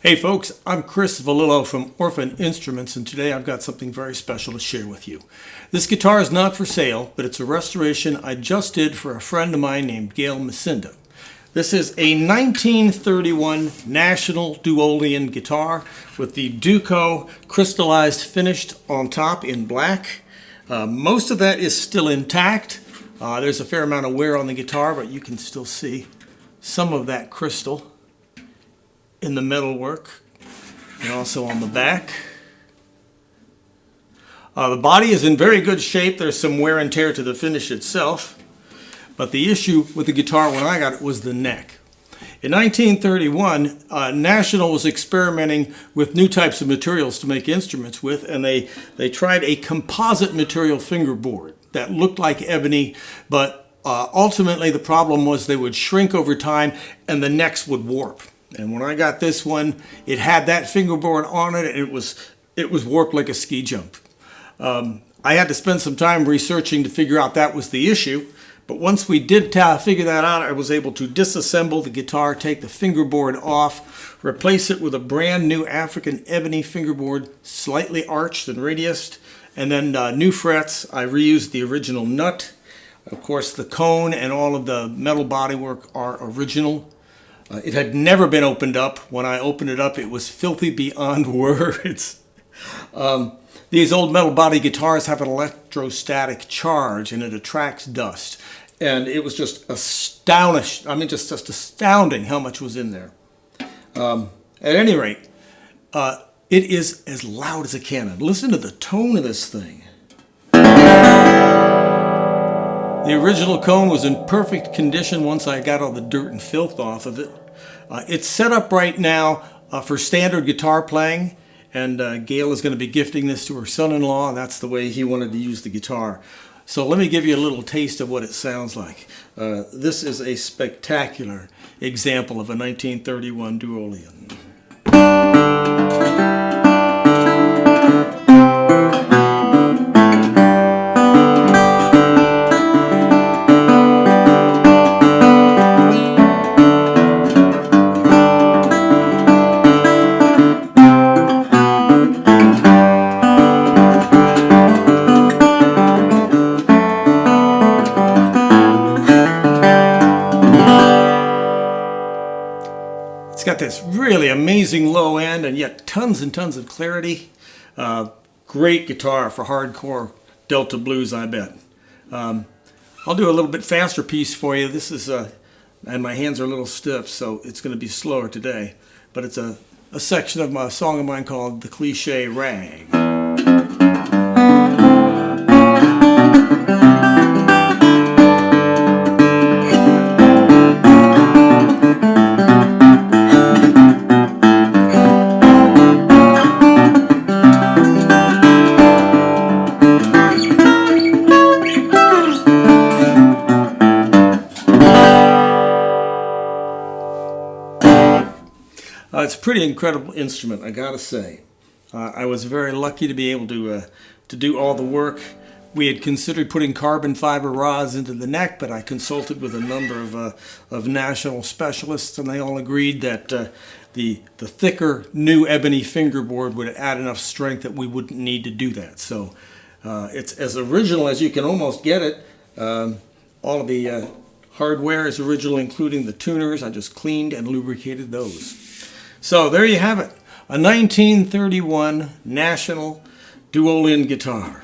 Hey folks, I'm Chris Vallillo from Orphan Instruments, and today I've got something very special to share with you. This guitar is not for sale, but it's a restoration I just did for a friend of mine named Gail Macinda. This is a 1931 National Duolian guitar with the Duco crystallized finished on top in black. Most of that is still intact. There's a fair amount of wear on the guitar, but you can still see some of that crystal in the metalwork and also on the back. The body is in very good shape. There's some wear and tear to the finish itself, but the issue with the guitar when I got it was the neck. In 1931, National was experimenting with new types of materials to make instruments with, and they tried a composite material fingerboard that looked like ebony, but ultimately the problem was they would shrink over time and the necks would warp. And when I got this one, it had that fingerboard on it, and it was warped like a ski jump. I had to spend some time researching to figure out that was the issue. But once we did figure that out, I was able to disassemble the guitar, take the fingerboard off, replace it with a brand new African ebony fingerboard, slightly arched and radiused, and then new frets. I reused the original nut. Of course, the cone and all of the metal bodywork are original. It had never been opened up. When I opened it up, it was filthy beyond words. These old metal body guitars have an electrostatic charge, and it attracts dust. And it was just astounding. I mean, just astounding how much was in there. At any rate, it is as loud as a cannon. Listen to the tone of this thing. The original cone was in perfect condition once I got all the dirt and filth off of it. It's set up right now for standard guitar playing, and Gail is going to be gifting this to her son-in-law, and that's the way he wanted to use the guitar. So let me give you a little taste of what it sounds like. This is a spectacular example of a 1931 Duolian. It's got this really amazing low end and yet tons and tons of clarity. Great guitar for hardcore Delta blues, I bet. I'll do a little bit faster piece for you. This is, and my hands are a little stiff, so it's going to be slower today. But it's a section of a song of mine called The Cliche Rag. It's a pretty incredible instrument, I gotta say. I was very lucky to be able to do all the work. We had considered putting carbon fiber rods into the neck, but I consulted with a number of national specialists, and they all agreed that the thicker new ebony fingerboard would add enough strength that we wouldn't need to do that. So it's as original as you can almost get it. All of the hardware is original, including the tuners. I just cleaned and lubricated those. So there you have it, a 1931 National Duolian guitar.